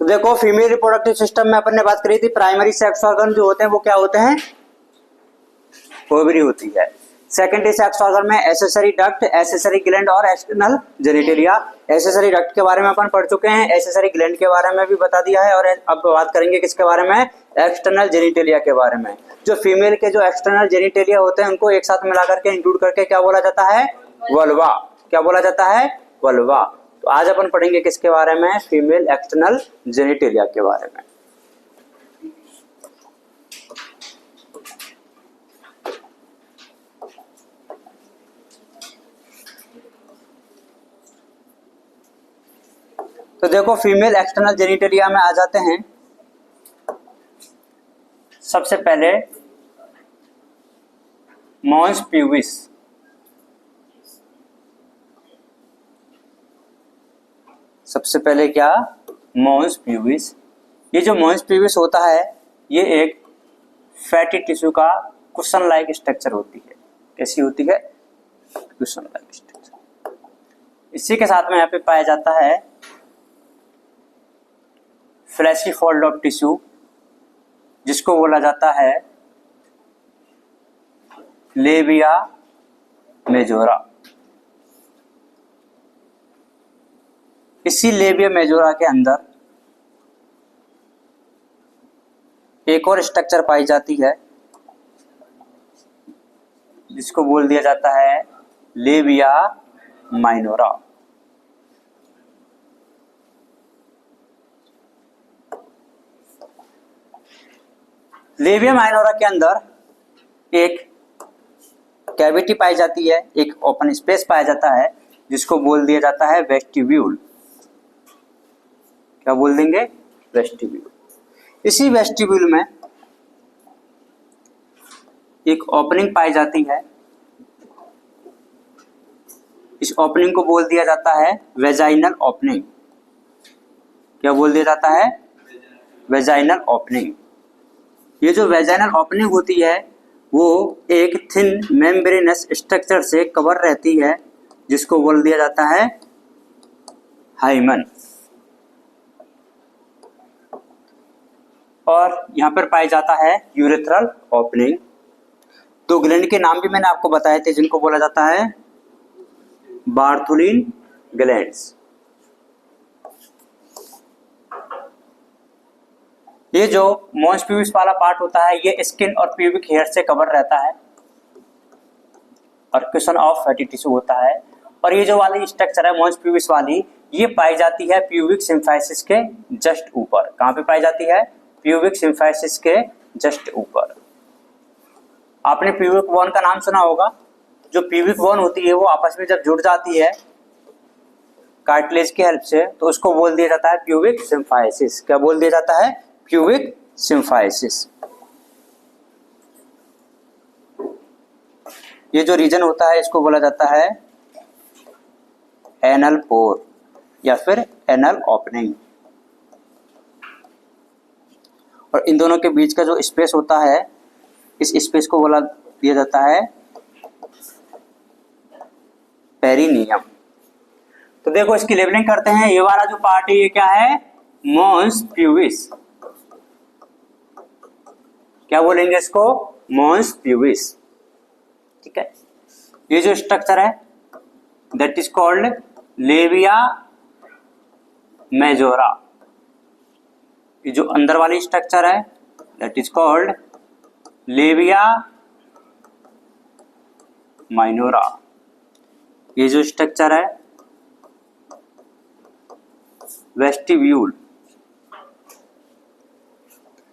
तो देखो female reproductive system में अपन ने बात करी थी, प्राइमरी सेक्स ऑर्गन जो होते हैं वो क्या होते हैं, ओवरी होती है। सेकेंडरी सेक्स ऑर्गन में एसेसरी डक्ट, एसेसरी ग्लैंड और एक्सटर्नल जेनिटलिया। एसेसरी डक्ट के बारे में अपन पढ़ चुके हैं, एसेसरी ग्लैंड के बारे में भी बता दिया है, और अब बात करेंगे किसके बारे में, एक्सटर्नल जेनिटलिया के बारे में। जो फीमेल के जो एक्सटर्नल जेनिटलिया होते हैं उनको एक साथ मिला करके इंक्लूड करके क्या बोला जाता है, वल्वा। क्या बोला जाता है, वल्वा। तो आज अपन पढ़ेंगे किसके बारे में, फीमेल एक्सटर्नल जेनिटलिया के बारे में। तो देखो फीमेल एक्सटर्नल जेनिटलिया में आ जाते हैं। सबसे पहले मॉन्स प्यूबिस, सबसे पहले क्या, मॉन्स प्यूबिस। ये जो मॉन्स प्यूबिस होता है ये एक फैटी टिश्यू का कुशन लाइक स्ट्रक्चर होती है। कैसी होती है, कुशन लाइक स्ट्रक्चर। इसी के साथ में यहाँ पे पाया जाता है फ्लैशी फोल्ड ऑफ टिश्यू, जिसको बोला जाता है लेबिया मेजोरा। इसी लेबिया मेजोरा के अंदर एक और स्ट्रक्चर पाई जाती है जिसको बोल दिया जाता है लेबिया माइनोरा। लेबिया माइनोरा के अंदर एक कैविटी पाई जाती है, एक ओपन स्पेस पाया जाता है जिसको बोल दिया जाता है वेस्टिब्यूल। क्या बोल देंगे, वेस्टिब्यूल। इसी वेस्टिब्यूल में एक ओपनिंग पाई जाती है, इस ओपनिंग को बोल दिया जाता है वेजाइनल ओपनिंग। क्या बोल दिया जाता है, वेजाइनल ओपनिंग। ये जो वेजाइनल ओपनिंग होती है वो एक थिन मेम्ब्रेनस स्ट्रक्चर से कवर रहती है जिसको बोल दिया जाता है हाइमन। और यहाँ पर पाया जाता है यूरेथ्रल ओपनिंग। दो ग्लैंड के नाम भी मैंने आपको बताए थे जिनको बोला जाता है बार्थुलिन ग्लैंड्स। ये जो मॉन्स प्यूबिस वाला पार्ट होता है ये स्किन और प्यूबिक हेयर से कवर रहता है और क्वेश्चन ऑफ फैटी टिश्यू होता है। और ये जो वाली स्ट्रक्चर है मॉन्स प्यूबिस वाली, ये पाई जाती है प्यूबिक सिम्फाइसिस के जस्ट ऊपर। कहाँ पे पाई जाती है, प्यूबिक सिम्फाइसिस के जस्ट ऊपर। आपने प्यूबिक बोन का नाम सुना होगा। जो प्यूबिक बोन होती है वो आपस में जब जुड़ जाती है कार्टिलेज की हेल्प से तो उसको बोल दिया जाता है प्यूबिक सिम्फाइसिस। क्या बोल दिया जाता है, प्यूबिक सिम्फाइसिस। ये जो रीजन होता है इसको बोला जाता है एनल पोर या फिर एनल ओपनिंग। और इन दोनों के बीच का जो स्पेस होता है इस स्पेस को बोला दिया जाता है पेरिनियम। तो देखो इसकी लेबलिंग करते हैं। ये वाला जो पार्ट है ये क्या है, मॉन्स प्यूबिस। क्या बोलेंगे इसको, मॉन्स प्यूबिस। ठीक है। ये जो स्ट्रक्चर है that is called labia majora. ये जो अंदर वाली स्ट्रक्चर है that is called labia minora. ये जो स्ट्रक्चर है वेस्टिब्यूल।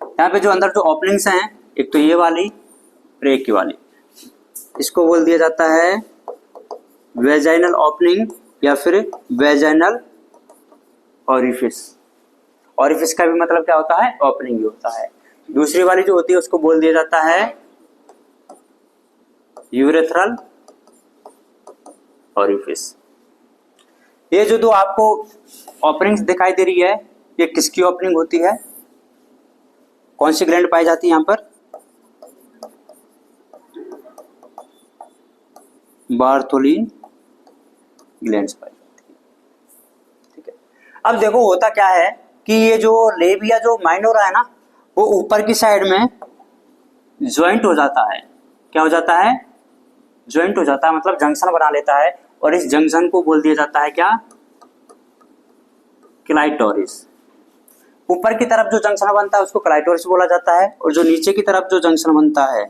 यहाँ पे जो अंदर जो ओपनिंग्स हैं, एक तो ये वाली और एक ये वाली, इसको बोल दिया जाता है वेजाइनल ओपनिंग या फिर वेजाइनल ओरिफिस। ओरिफिस का भी मतलब क्या होता है, ओपनिंग ही होता है। दूसरी वाली जो होती है उसको बोल दिया जाता है यूरेथ्रल ओरिफिस। ये जो दो आपको ओपनिंग्स दिखाई दे रही है ये किसकी ओपनिंग होती है, कौन सी ग्लैंड पाई जाती है यहाँ पर, बार्थोलिन ग्लैंड्स पाई जाती है। ठीक है। अब देखो होता क्या है, कि ये जो लेबिया जो माइनोरा है ना, वो ऊपर की साइड में ज्वाइंट हो जाता है। क्या हो जाता है? ज्वाइंट हो जाता है, मतलब जंक्शन बना लेता है, और इस जंक्शन को बोल दिया जाता है क्या? क्लाइटोरिस। ऊपर की तरफ जो जंक्शन बनता है उसको क्लाइटोरिस बोला जाता है, और जो नीचे की तरफ जो जंक्शन बनता है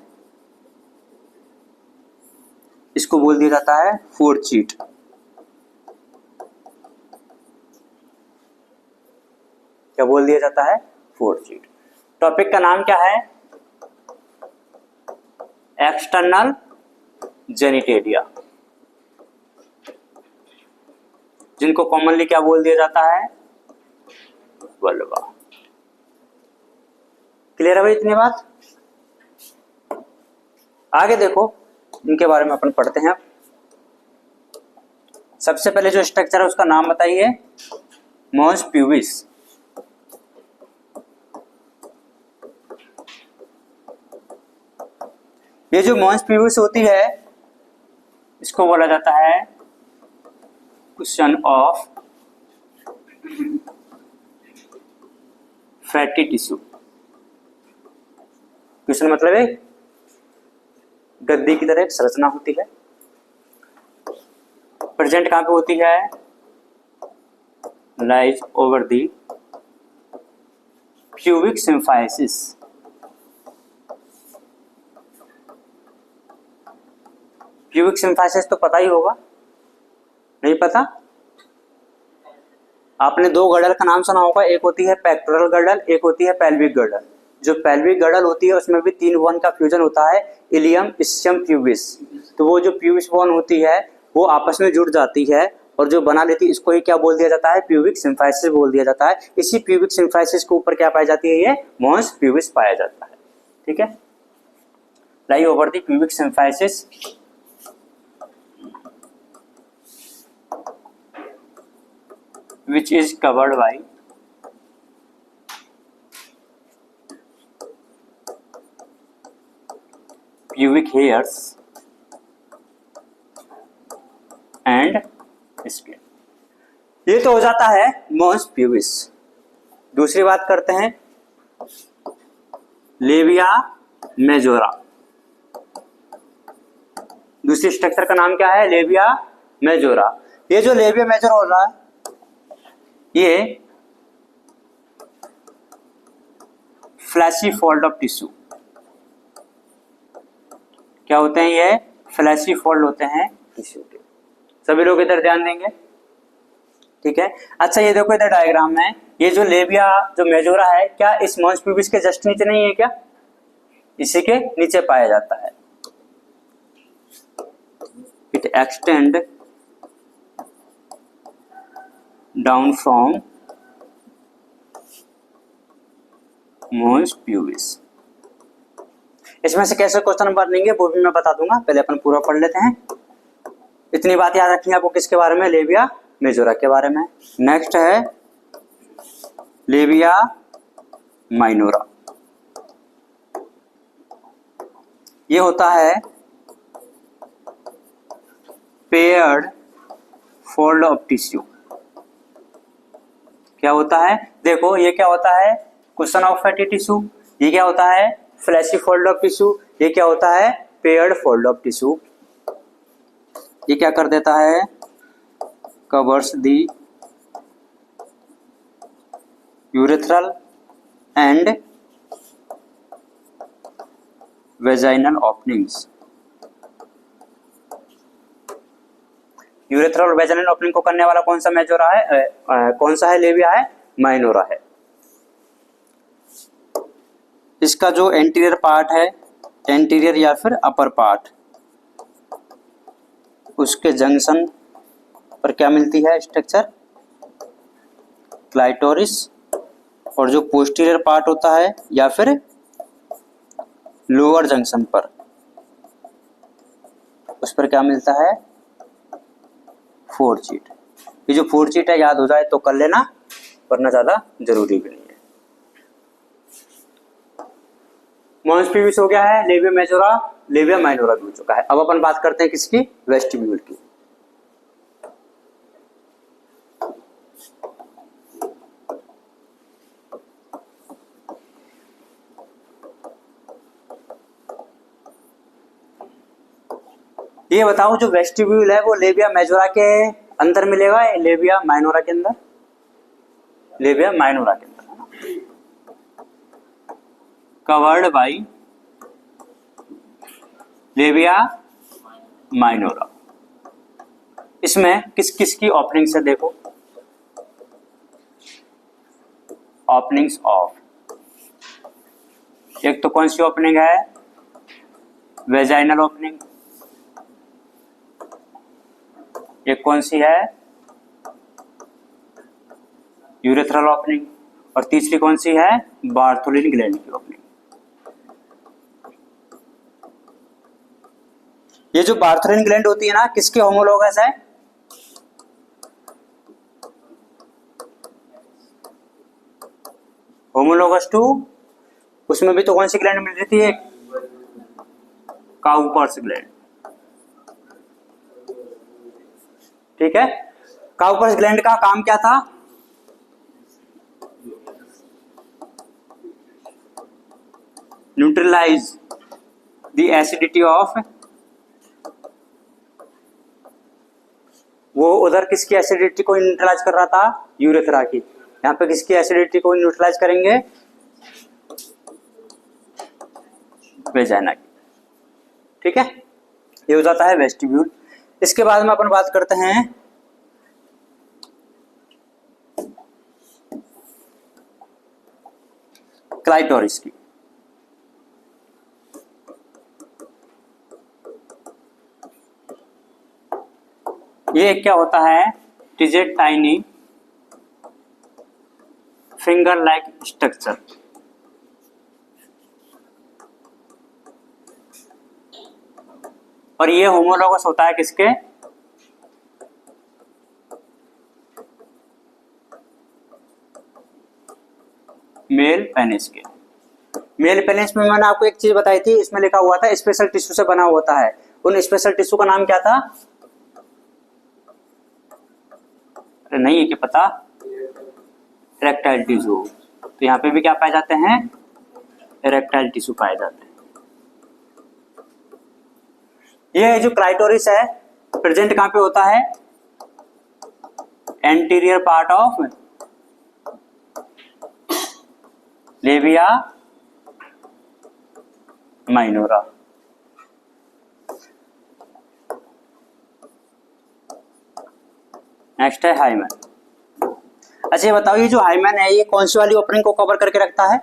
इसको बोल दिया जाता है फोर्चीट। क्या बोल दिया जाता है? फोर्चीट। टॉपिक का नाम क्या है? एक्सटर्नल जेनिटेलिया, जिनको कॉमनली क्या बोल दिया जाता है? वल्वा। क्लियर है भाई इतनी बात? आगे देखो, इनके बारे में अपन पढ़ते हैं। सबसे पहले जो स्ट्रक्चर है उसका नाम बताइए, मॉन्स प्यूबिस। ये जो मॉन्स प्यूबिस होती है इसको बोला जाता है question of fatty tissue. Question मतलब है गद्दी की तरह एक संरचना होती है। प्रेजेंट कहां पे होती है? Lies over the pubic symphysis. Pubic symphysis तो पता ही होगा, नहीं पता? आपने दो गर्डल का नाम सुना होगा, एक होती है पेक्टोरल गर्डल, एक होती है पेल्विक गर्डल। जो पेल्विक गर्डल होती है उसमें भी 3 बोन का फ्यूजन होता है, इलियम, इस्चियम, प्यूबिस। तो वो जो प्यूबिस बोन होती है वो आपस में जुड़ जाती है और जो बना लेती है, इसको ही क्या बोल दिया जाता है? प्यूबिक सिम्फाइसिस बोल दिया जाता है। इसी प्यूबिक सिम्फाइसिस के ऊपर क्या पाई जाती है? ये मॉन्स प्यूबिस पाया जाता है। ठीक है, lie over the pubic symphysis which is covered by pubic hairs and skin। ये तो हो जाता है मॉन्स प्यूबिस। दूसरी बात करते हैं लेबिया मेजोरा। दूसरी स्ट्रक्चर का नाम क्या है? Labia majora. ये जो लेबिया मेजोरा हो रहा है ये फ्लैशी फोल्ड ऑफ टिश्यू। क्या होते हैं? ये फ्लैशी फोल्ड होते हैं टिश्यू के। सभी लोग इधर ध्यान देंगे, ठीक है। अच्छा ये देखो इधर डायग्राम में, ये जो लेबिया जो मेजोरा है क्या इस मॉन्स प्यूबिस के जस्ट नीचे नहीं है क्या? इसी के नीचे पाया जाता है। It extend down from mons pubis. इसमें से कैसे क्वेश्चन बनेंगे वो भी मैं बता दूंगा, पहले अपन पूरा पढ़ लेते हैं। इतनी बात याद रखिए आपको किसके बारे में? लेबिया मेजोरा के बारे में। नेक्स्ट है लेबिया माइनोरा। ये होता है पेयर्ड फोल्ड ऑफ टिश्यू। क्या होता है? देखो ये क्या होता है? Question of fatty tissue. ये क्या होता है? Fleshy fold of tissue. ये क्या होता है? Paired fold of tissue. ये क्या कर देता है? Covers the urethral and vaginal openings. Urethral और वेजाइनल ओपनिंग को करने वाला कौन सा मेजोरा है? कौन सा है? लेबिया है माइनोरा है। इसका जो एंटीरियर पार्ट है, एंटीरियर या फिर अपर पार्ट, उसके जंक्शन पर क्या मिलती है स्ट्रक्चर? क्लाइटोरिस। और जो पोस्टीरियर पार्ट होता है या फिर लोअर जंक्शन पर, उस पर क्या मिलता है? फोर्चीट। ये जो फोर्चीट है याद हो जाए तो कर लेना, वरना ज्यादा जरूरी भी नहीं है। मॉन्स प्यूबिस हो गया है, लेबिया मेजोरा, लेबिया माइनोरा भी हो चुका है। अब अपन बात करते हैं किसकी? वेस्टिब्यूल की। ये बताओ जो वेस्टिब्यूल है वो लेबिया मेजोरा के अंदर मिलेगा या लेबिया माइनोरा के अंदर? लेबिया माइनोरा के अंदर, कवर्ड बाई लेबिया माइनोरा। इसमें किस किस की ओपनिंग से देखो, ओपनिंग्स ऑफ, एक तो कौन सी ओपनिंग है, वेजाइनल ओपनिंग, एक कौन सी है, यूरेथ्रल ओपनिंग, और तीसरी कौन सी है, बार्थोलिन ग्लैंड की ओपनिंग। ये जो बार्थोलिन ग्लैंड होती है ना, किसके होमोलोगस है, होमोलोगस टू, उसमें भी तो कौन सी ग्लैंड मिल रही थी, एक काउपर्स ग्लैंड। ठीक है, काउपर्स ग्लैंड का काम क्या था, न्यूट्रलाइज द एसिडिटी ऑफ, वो उधर किसकी एसिडिटी को न्यूट्रलाइज कर रहा था, यूरेथ्रा की। यहाँ पे किसकी एसिडिटी को न्यूट्रलाइज करेंगे, वेजाइना की। ठीक है, ये हो जाता है वेस्टिब्यूल। इसके बाद में अपन बात करते हैं क्लाइटोरिस की। ये क्या होता है, it is a tiny finger like structure. और ये होमोलोगस होता है किसके, मेल पेनिस के। मेल पेनिस में मैंने आपको एक चीज बताई थी, इसमें लिखा हुआ था स्पेशल टिश्यू से बना होता है। उन स्पेशल टिश्यू का नाम क्या था, अरे नहीं है कि पता, इरेक्टाइल टिश्यू। तो यहाँ पे भी क्या पाए जाते हैं, इरेक्टाइल टिश्यू पाए जाते हैं। ये जो क्लाइटोरिस है प्रेजेंट कहां पे होता है, anterior part of labia minora. Next है हाइमन। अच्छा ये बताओ, ये जो हाइमन है ये कौन सी वाली ओपनिंग को कवर करके रखता है,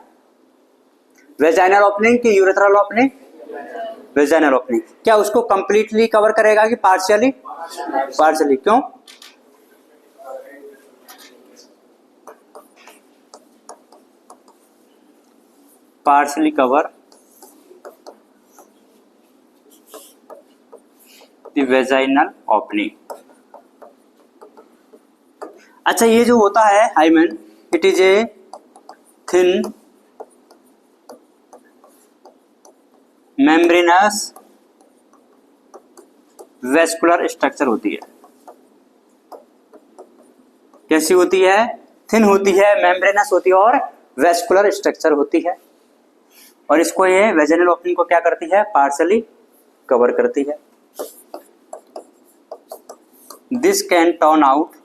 वेजाइनल ओपनिंग की यूरेथ्रल ओपनिंग, वेजाइनल ओपनिंग। क्या उसको कंप्लीटली कवर करेगा कि पार्शियली, पार्शियली, क्यों, partially cover the vaginal opening. अच्छा ये जो होता है hymen, it is a thin membranous vascular structure होती है। कैसी होती है, थिन होती है, मेम्ब्रेनस होती है और वेस्कुलर स्ट्रक्चर होती है। और इसको ये वेजाइनल ओपनिंग को क्या करती है, पार्शियली कवर करती है। This can turn out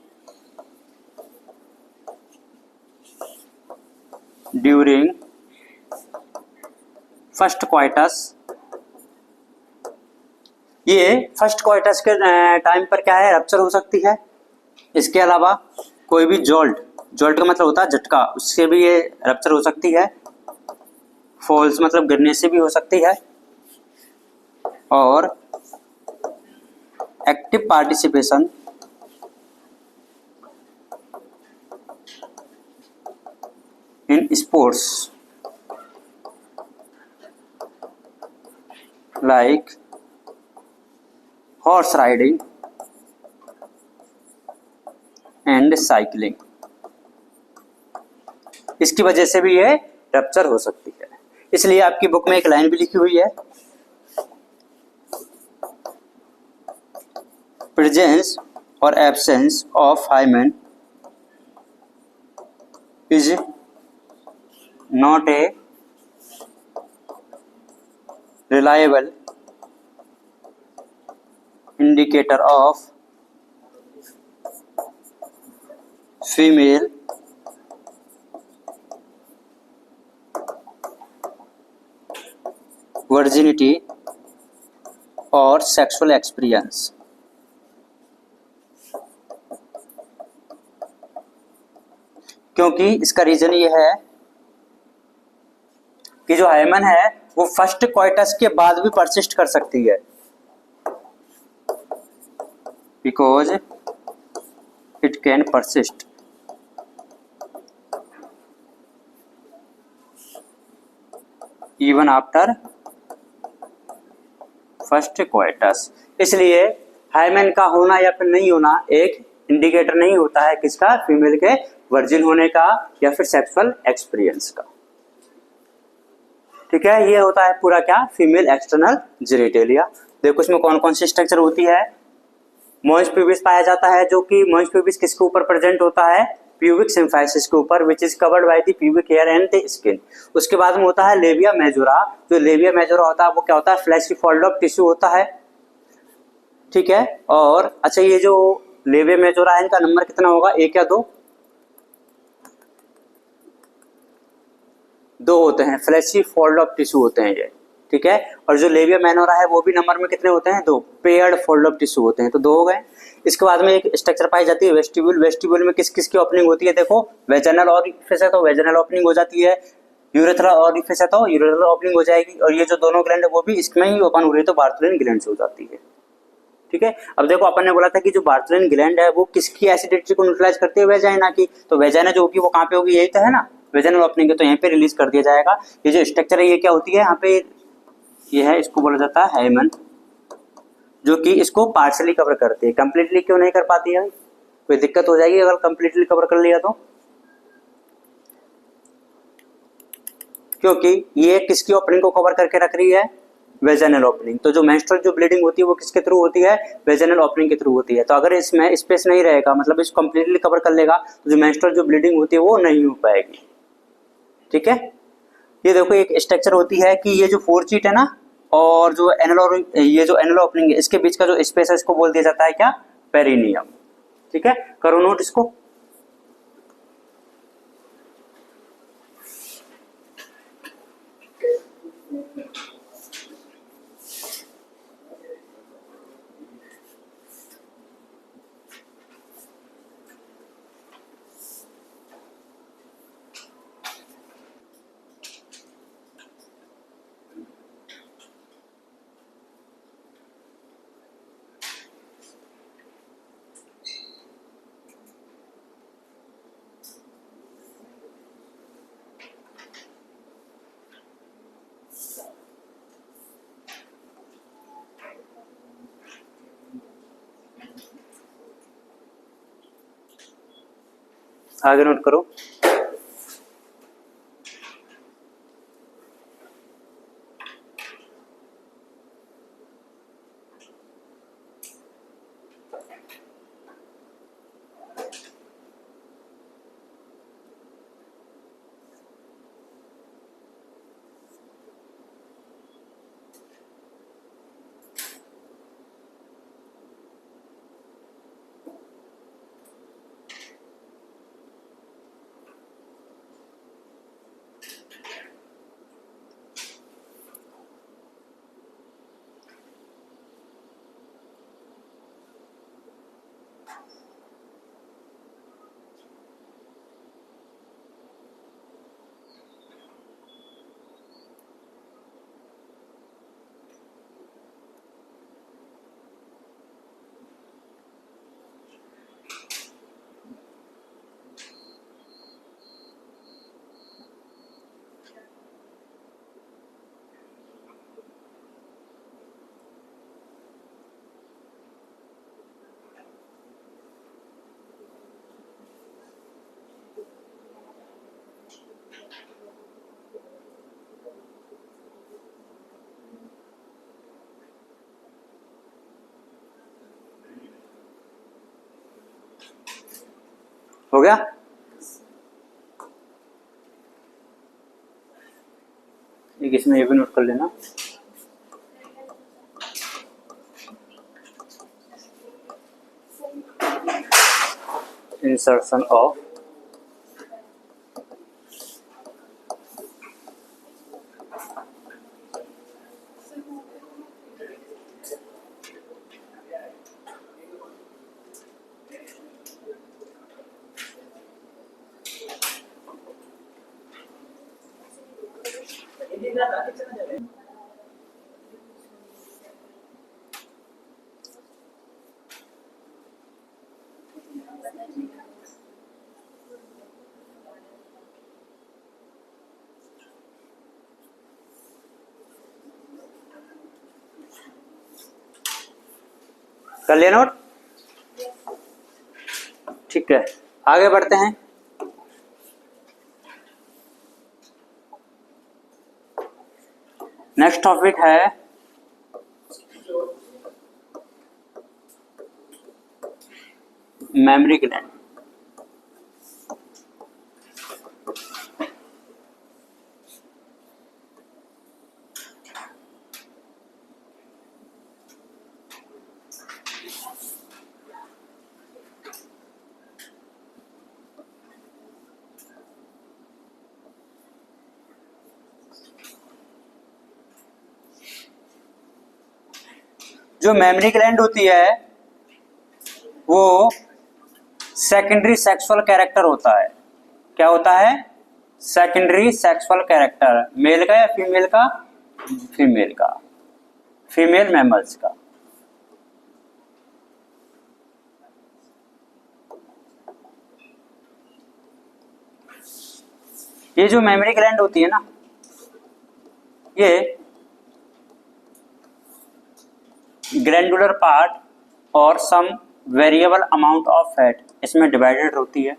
during first coitus. ये फर्स्ट क्वाइटस के टाइम पर क्या है, रप्चर हो सकती है। इसके अलावा कोई भी जोल्ट, जोल्ट का मतलब होता है झटका, उससे भी ये रप्चर हो सकती है। फॉल्स मतलब गिरने से भी हो सकती है। और active participation in sports like horse riding and cycling, इसकी वजह से भी ये रप्चर हो सकती है। इसलिए आपकी बुक में एक लाइन भी लिखी हुई है, प्रेजेंस और absence of hymen is not a reliable indicator of female virginity or sexual experience। क्योंकि इसका रीजन ये है कि जो हाइमन है वो फर्स्ट क्वाइटस के बाद भी परसिस्ट कर सकती है, because it can persist even after first coitus. इसलिए हाइमेन का होना या फिर नहीं होना एक इंडिकेटर नहीं होता है किसका, फीमेल के वर्जिन होने का या फिर सेक्सुअल एक्सपीरियंस का। ठीक है, ये होता है पूरा क्या, फीमेल एक्सटर्नल जेनिटेलिया। देखो इसमें कौन कौन सी स्ट्रक्चर होती है। मोइस प्यूबिस पाया जाता है, जो कि मोइस प्यूबिस किसके ऊपर प्रेजेंट होता है, प्यूबिक सिम्फाइसिस के ऊपर, which is covered by the pubic hair and the skin. उसके बाद में होता है लेबिया मेजोरा। जो लेबिया मेजोरा होता है वो क्या होता है, फ्लैशी फोल्ड ऑफ टिश्यू होता है। ठीक है, और अच्छा ये जो लेबिया मेजोरा है इनका नंबर कितना होगा, एक या दो, दो होते हैं, फ्लैशी फोल्ड ऑफ टिश्यू होते हैं ये। ठीक है, और जो लेबिया मेनोरा है वो भी नंबर में कितने होते हैं, दो, पेयर्ड फोल्ड ऑफ टिश्यू होते हैं, तो दो हो गए। इसके बाद में एक स्ट्रक्चर पाई जाती है वेस्टिब्यूल। वेस्टिब्यूल में किस किस की ओपनिंग होती है, देखो वेजाइनल ओरिफिस है तो वेजाइनल ओपनिंग हो जाती है, यूरेथ्रा ओरिफिस है तो यूरेथ्रल ओपनिंग हो जाएगी, और ये जो दोनों ग्लैंड है वो भी इसमें ही ओपन हो रही है तो बार्थलिन ग्लैंड हो जाती है। ठीक है, अब देखो अपन ने बोला था कि जो बार्थलिन ग्लैंड है वो किसकी एसिडिटी को न्यूट्रलाइज करती है, वेजाइना की। तो वेजाइना जो होगी वो कहाँ पे होगी, यही तो है ना, वेजाइनल ओपनिंग है तो यहीं पे रिलीज कर दिया जाएगा। ये जो स्ट्रक्चर है ये क्या होती है यहाँ पे, ये है, इसको बोला जाता है हाइमन, जो कि इसको पार्शियली कवर करती है। कंप्लीटली क्यों नहीं कर पाती है, कोई दिक्कत हो जाएगी अगर कंप्लीटली कवर कर लिया तो, क्योंकि ये किसकी ओपनिंग को कवर करके रख रही है, वेजाइनल ओपनिंग। तो जो मेंस्ट्रुअल जो ब्लीडिंग होती है वो किसके थ्रू होती है, वेजाइनल ओपनिंग के थ्रू होती है। तो अगर इसमें स्पेस नहीं रहेगा, मतलब इसको कंप्लीटली कवर कर लेगा, तो जो मेंस्ट्रुअल जो ब्लीडिंग होती है वो नहीं हो पाएगी। ठीक है, ये देखो एक स्ट्रक्चर होती है कि ये जो फोर चीट है ना, और जो एनल, ये जो एनल ओपनिंग है इसके बीच का जो स्पेस है इसको बोल दिया जाता है क्या, पेरिनियम। ठीक है, करो नोट इसको। आगे नोट करो। हो गया, एक इसमें ये भी नोट कर लेना। insertion of कर लिया नोट। ठीक है, आगे बढ़ते हैं। नेक्स्ट टॉपिक है मेमोरी ग्लैंड। जो मेमोरी ग्लैंड होती है वो सेकेंडरी सेक्सुअल कैरेक्टर होता है। क्या होता है? सेकेंडरी सेक्सुअल कैरेक्टर, मेल का या फीमेल का? फीमेल का, फीमेल मैमल्स का। ये जो मेमोरी ग्लैंड होती है ना, ये ग्लैंडुलर पार्ट और सम वेरिएबल अमाउंट ऑफ फैट इसमें डिवाइडेड होती है।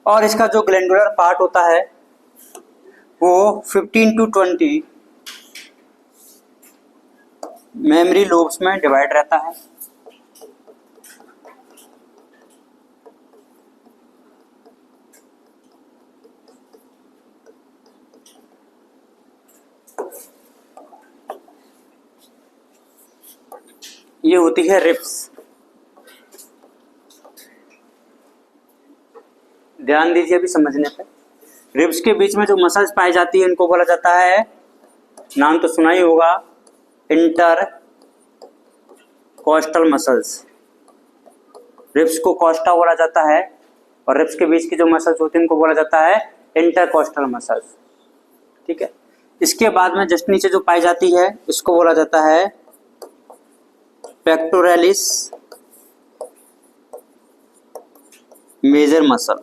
और इसका जो ग्लैंडुलर पार्ट होता है वो 15 to 20 मेमोरी लोब्स में डिवाइड रहता है। ये होती है रिब्स। ध्यान दीजिए अभी समझने पे। रिब्स के बीच में जो मसल्स पाई जाती है इनको बोला जाता है, नाम तो सुना ही होगा, इंटर कोस्टल मसल्स। रिब्स को कोस्टा बोला जाता है और रिब्स के बीच की जो मसल्स होती है इनको बोला जाता है इंटरकोस्टल मसल्स। ठीक है, इसके बाद में जस्ट नीचे जो पाई जाती है इसको बोला जाता है पेक्टोरलिस मेजर मसल।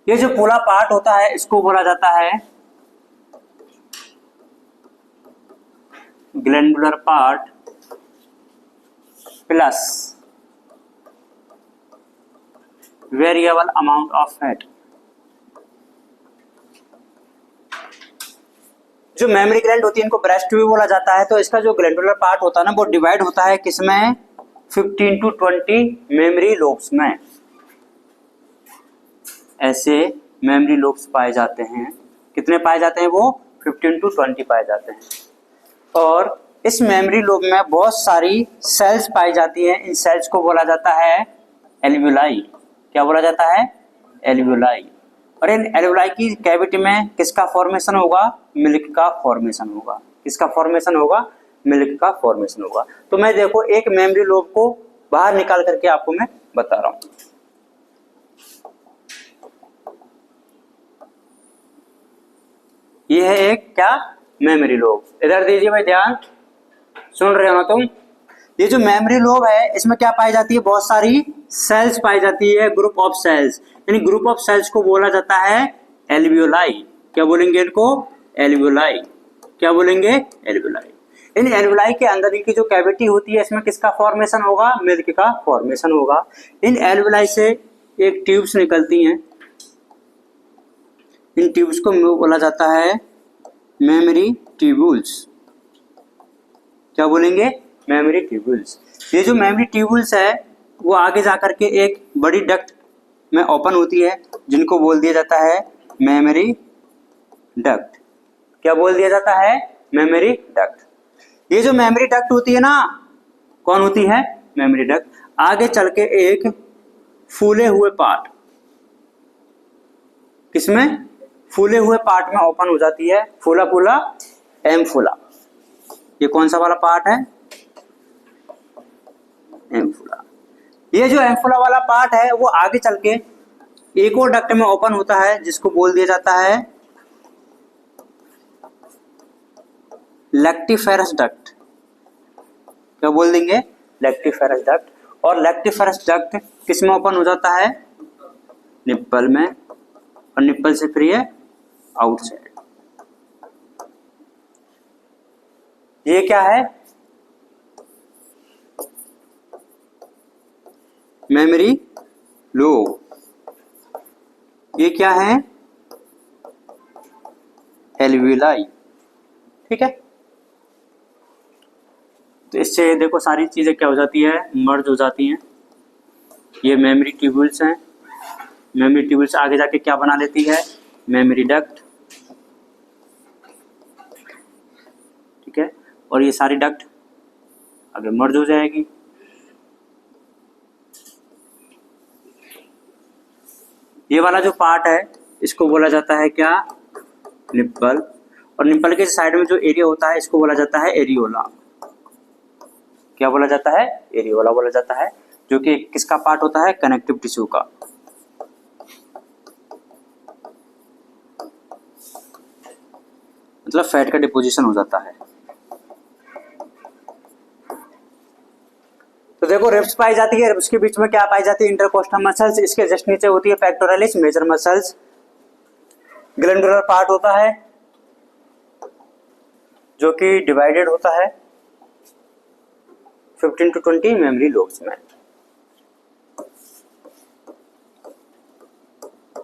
ये जो पूरा पार्ट होता है इसको बोला जाता है glandular part plus variable amount of fat. जो मेमोरी ग्लैंड होती है इनको ब्रेस्ट भी बोला जाता है। तो इसका जो ग्लैंडुलर पार्ट होता है ना वो डिवाइड होता है किसमें? 15 to 20 मेमोरी लोब्स में। ऐसे मेमोरी लोब्स पाए जाते हैं। कितने पाए जाते हैं? वो 15 to 20 पाए जाते हैं। और इस मेमोरी लोब में बहुत सारी सेल्स पाई जाती हैं। इन सेल्स को बोला जाता है एल्वियोलाई। क्या बोला जाता है? एल्वियोलाई। और इन एल्वियोलाई की कैविटी में किसका फॉर्मेशन होगा? मिल्क का फॉर्मेशन होगा। किसका फॉर्मेशन होगा? मिल्क का फॉर्मेशन होगा। तो मैं देखो एक मेमोरी लोब को बाहर निकाल करके आपको मैं बता रहा हूं। ये है एक क्या? Memory lobe. इधर दीजिए भाई ध्यान, सुन रहे हो ना तुम? ये जो मेमोरी लोब है इसमें क्या पाई जाती है? बहुत सारी सेल्स पाई जाती है, ग्रुप ऑफ सेल्स। यानी ग्रुप ऑफ सेल्स को बोला जाता है एल्वियोलाई। क्या बोलेंगे इनको? एल्वियोलाई। क्या बोलेंगे? एल्वियोलाई। इन एल्वियोलाई के अंदर की जो कैविटी होती है इसमें किसका फॉर्मेशन होगा? मिल्क का फॉर्मेशन होगा। इन एल्वियोलाई से एक ट्यूब्स निकलती हैं। इन ट्यूब्स को बोला जाता है मेमोरी ट्यूब्यूल्स। क्या बोलेंगे? Mammary tubules. ये जो मेमोरी ट्यूब्यूल्स है वो आगे जाकर के एक बड़ी डक्ट में ओपन होती है जिनको बोल दिया जाता है मेमोरी डक्ट। क्या बोल दिया जाता है? Memory duct. ये जो मेमोरी डक्ट होती है ना, कौन होती है? Memory duct. आगे चल के एक फूले हुए पार्ट, किसमें? फूले हुए पार्ट में ओपन हो जाती है, फूला फूला एम्फूला। ये कौन सा वाला पार्ट है? एम्फूला। ये जो एम्फूला वाला पार्ट है वो आगे चल के एक और डक्ट में ओपन होता है, जिसको बोल दिया जाता है लैक्टिफेरस डक्ट। क्या बोल देंगे? Lactiferous duct. और लैक्टिफेरस डक्ट किस में ओपन हो जाता है? निप्पल में, और निप्पल से फिर ये आउटसाइड। ये क्या है? Memory lobe. ये क्या है? एल्वियोलाई। ठीक है, तो इससे देखो सारी चीजें क्या हो जाती है? मर्ज हो जाती हैं। ये मेमोरी ट्यूब्यूल्स हैं। मेमोरी ट्यूब्यूल्स आगे जाके क्या बना लेती है? Memory duct. ठीक है, और ये सारी डक्ट आगे मर्ज हो जाएगी। ये वाला जो पार्ट है इसको बोला जाता है क्या? निप्पल। और निप्पल के साइड में जो एरिया होता है इसको बोला जाता है एरियोला। क्या बोला जाता है? एरियोला बोला जाता है, जो कि किसका पार्ट होता है? कनेक्टिव टिश्यू का। मतलब फैट का डिपोजिशन हो जाता है। तो देखो रिब्स पाई जाती है, रिब्स के बीच में क्या पाई जाती है? Intercostal muscles. इसके जस्ट नीचे होती है pectoralis major muscles. Glandular part होता है जो कि डिवाइडेड होता है 15 to 20 मेमोरी लोब्स में।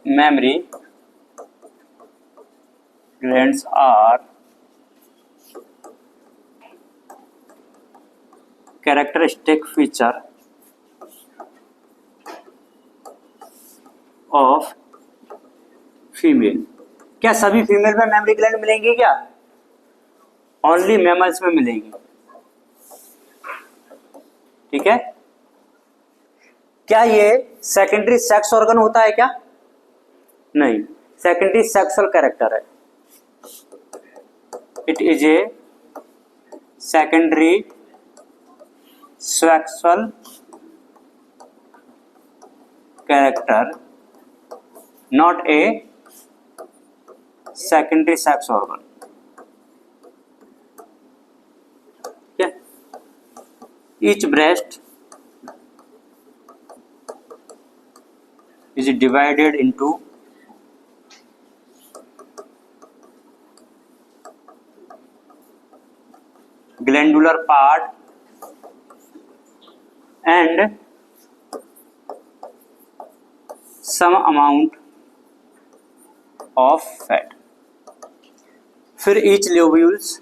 Memory glands are characteristic feature of female. क्या सभी फीमेल में मेमोरी ग्लैंड मिलेंगी? क्या ओनली मैमल्स में मिलेंगी? ठीक है, क्या ये सेकेंडरी सेक्स ऑर्गन होता है? क्या नहीं, सेकेंडरी सेक्सुअल कैरेक्टर है। It is a secondary sexual character, not a secondary sex organ. क्या? Each breast is divided into glandular part and some amount of fat। फिर each lobules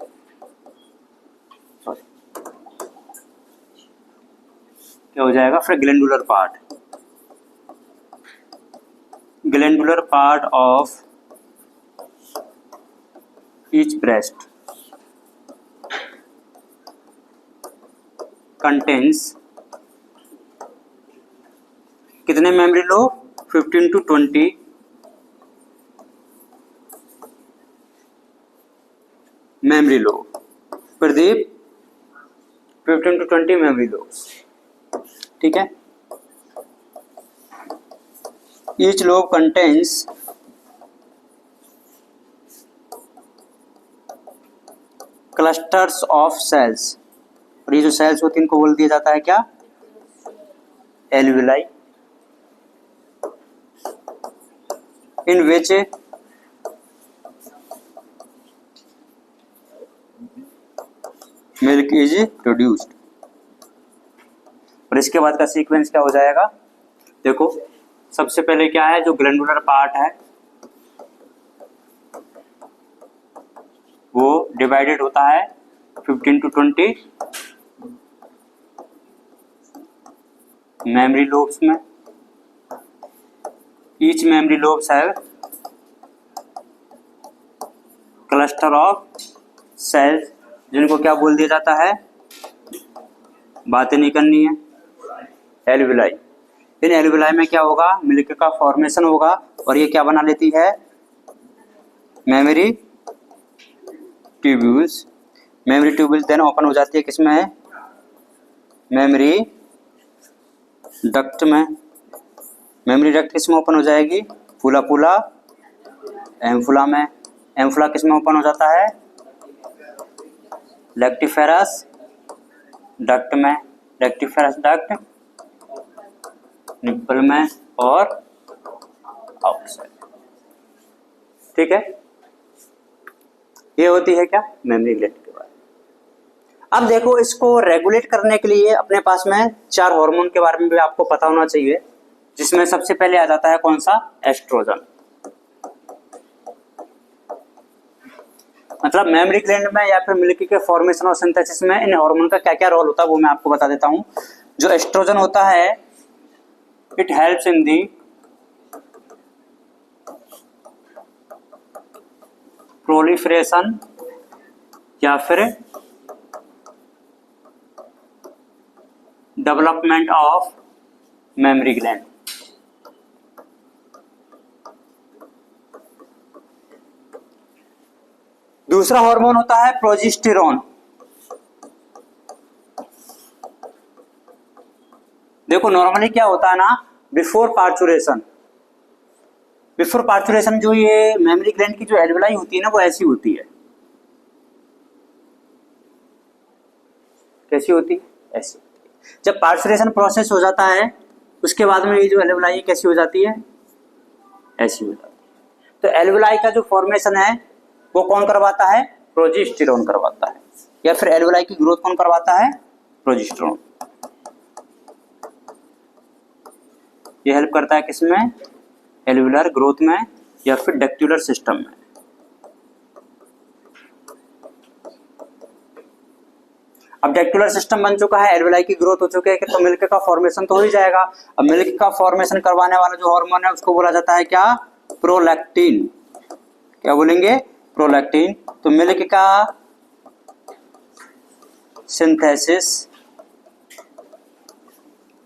क्या हो जाएगा? फिर glandular part, glandular part of each breast contains कितने memory lobe? 15 to 20 memory lobe. Pradeep 15 to 20 memory lobe. ठीक है, each lobe contains clusters of cells। और ये जो सेल्स होती है इनको बोल दिया जाता है क्या? Alveoli. In which milk is produced. और इसके बाद का सीक्वेंस क्या हो जाएगा? देखो सबसे पहले क्या है? जो ग्लैंडुलर पार्ट है वो डिवाइडेड होता है 15 to 20 मेमोरी लोब्स में। Each mammary lobes have cluster of cells, जिनको क्या बोल दिया जाता है, बातें नहीं करनी है, एल्विलाई। इन एल्विलाई में क्या होगा, मिल्क का फॉर्मेशन होगा और ये क्या बना लेती है, mammary tubules. Mammary tubules then open हो जाती है किसमें, मेमोरी डक्ट में। मेमोरी डक्ट किसमें ओपन हो जाएगी, फूला फूला एम्फुला में। एम्फुला किसमें ओपन हो जाता है, लेक्टिफेरस डक्ट में। लेक्टिफेरस डक्ट निप्पल में और आउटसाइड। ठीक है, ये होती है क्या, मेमोरी ग्लैंड के बारे में। अब देखो, इसको रेगुलेट करने के लिए अपने पास में 4 हार्मोन के बारे में भी आपको पता होना चाहिए, जिसमें सबसे पहले आ जाता है कौन सा, एस्ट्रोजन। मतलब मेमोरी ग्लैंड में या फिर मिल्क के फॉर्मेशन और सिंथेसिस में इन हार्मोन का क्या क्या रोल होता है वो मैं आपको बता देता हूं। जो एस्ट्रोजन होता है, it helps in the proliferation या फिर डेवलपमेंट ऑफ मेमोरी ग्लैंड। दूसरा हार्मोन होता है प्रोजेस्टेरॉन। देखो नॉर्मली क्या होता है ना, बिफोर पार्चुरेशन जो ये मेमोरी ग्लैंड की जो एल्विलाई होती है ना, वो ऐसी होती है। कैसी होती है, ऐसी। जब पार्चुरेशन प्रोसेस हो जाता है उसके बाद में ये जो एल्विलाई कैसी हो जाती है, ऐसी हो जाती है। तो एल्विलाई का जो फॉर्मेशन है वो कौन करवाता है, प्रोजेस्टेरॉन करवाता है। या फिर एल्विलाई की ग्रोथ कौन करवाता है, प्रोजेस्टेरॉन। ये हेल्प करता है किसमें, एल्वियुलर ग्रोथ में या फिर डक्ट्युलर सिस्टम में। अब डक्ट्युलर सिस्टम बन चुका है, एल्विलाई की ग्रोथ हो चुकी है, तो मिल्क का फॉर्मेशन तो हो ही जाएगा। अब मिल्क का फॉर्मेशन करवाने वाला जो हार्मोन है उसको बोला जाता है क्या, प्रोलैक्टिन। क्या बोलेंगे, प्रोलैक्टिन। तो मिल्क का सिंथेसिस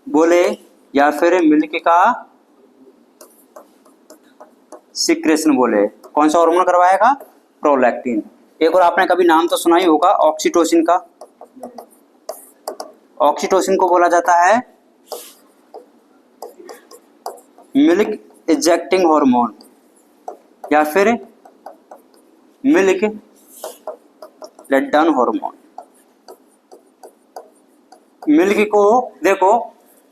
बोले या फिर मिल्क का सिक्रेशन बोले, कौन सा हार्मोन करवाएगा, प्रोलैक्टिन। एक और आपने कभी नाम तो सुना ही होगा, ऑक्सीटोसिन का। ऑक्सीटोसिन को बोला जाता है मिल्क इजेक्टिंग हार्मोन या फिर milk let down hormone. Milk को देखो,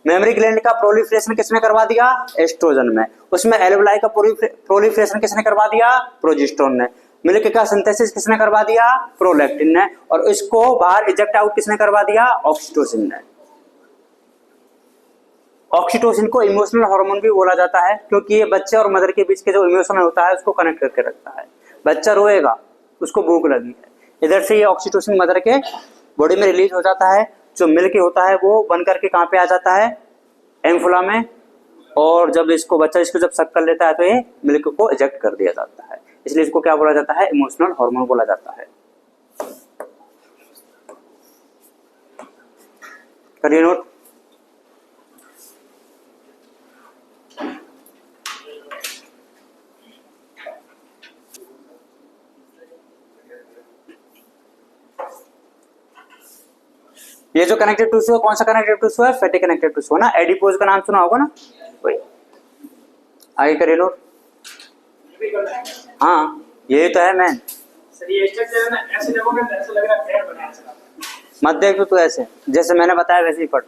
मेमोरी ग्लैंड का प्रोलिफरेशन किसने करवा दिया, एस्ट्रोजन में। उसमें एल्विलाई का प्रोलिफरेशन किसने करवा दिया, प्रोजेस्टेरॉन ने। मिल्क का सिंथेसिस किसने करवा दिया, प्रोलैक्टिन ने। और इसको बाहर इजेक्ट आउट किसने करवा दिया, ऑक्सीटोसिन ने। ऑक्सीटोसिन को इमोशनल हार्मोन भी बोला जाता है, क्योंकि ये बच्चे और मदर के बीच के जो इमोशन होता है उसको कनेक्ट करके रखता है। बच्चा रोएगा, उसको भूख लगी है, इधर से ये ऑक्सीटोसिन मदर के बॉडी में रिलीज हो जाता है। जो मिल्क होता है वो बन करके कहाँ पे आ जाता है, एम्फुला में। और जब इसको बच्चा इसको जब सक कर लेता है तो ये मिल्क को इजेक्ट कर दिया जाता है। इसलिए इसको क्या बोला जाता है, इमोशनल हार्मोन बोला जाता है। करिए नोट। ये जो कनेक्टिव टिश्यू है, कौन सा कनेक्टिव टिश्यू है, फैटी कनेक्टिव टिश्यू है ना। एडिपोज का नाम सुना होगा ना, वही। आगे करिए नोट। हाँ यही तो है मैन। सर ये स्ट्रक्चर है ना, ऐसे देखोगे तो ऐसा लग रहा है फ्लैट बनाया है सर। मत देख तू ऐसे, जैसे मैंने बताया वैसे ही पढ़।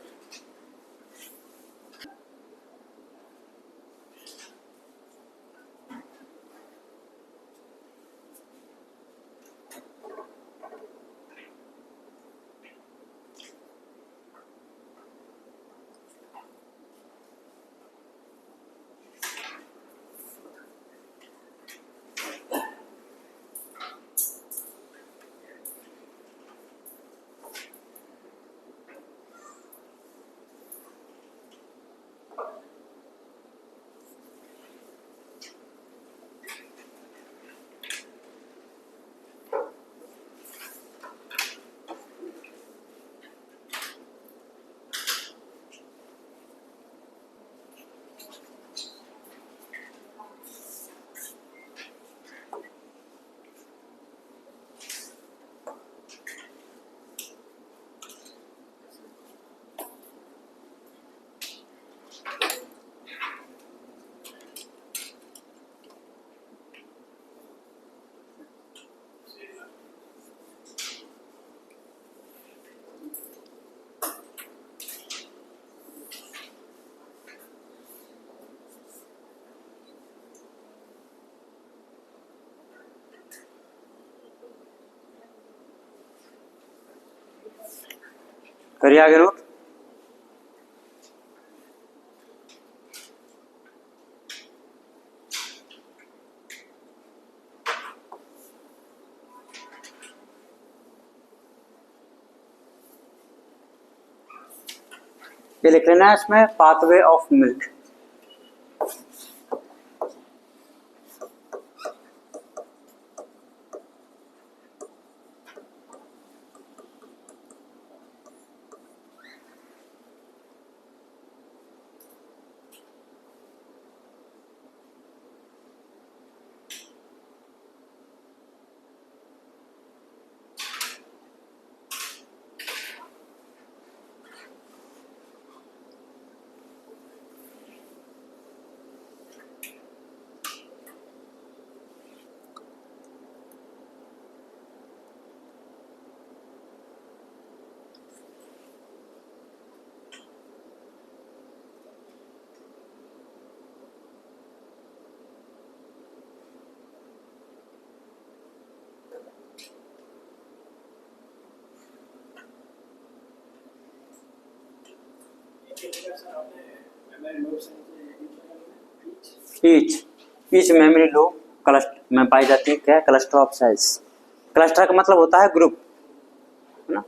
करिए आगे नोट। ये लिख लेना है इसमें pathway of milk. Each memory lobe cluster में पाई जाती है क्या? Cluster of sales. क्लस्टर का मतलब होता है ग्रुप, है ना।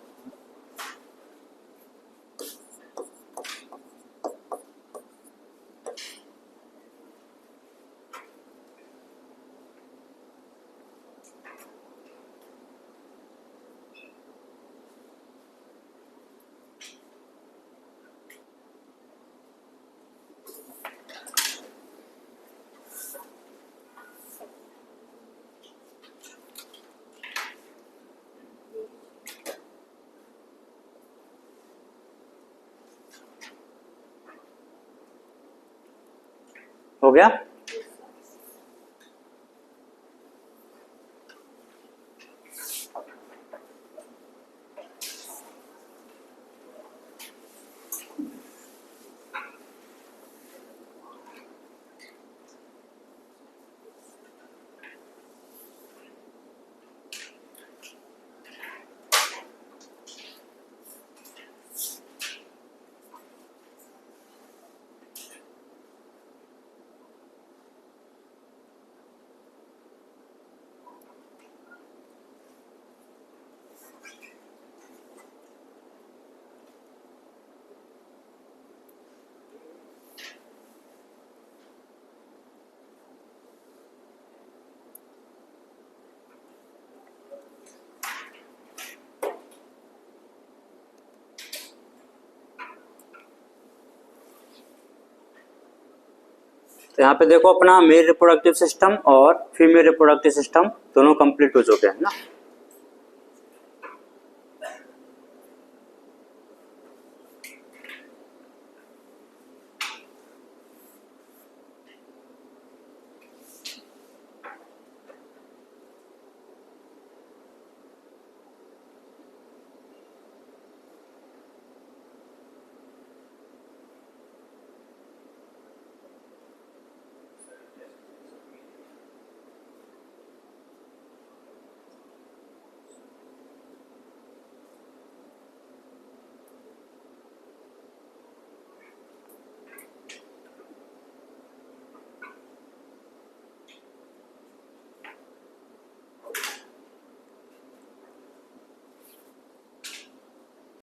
हो गया। तो यहाँ पे देखो अपना मेल रिप्रोडक्टिव सिस्टम और फीमेल रिप्रोडक्टिव सिस्टम दोनों कंप्लीट हो चुके हैं ना।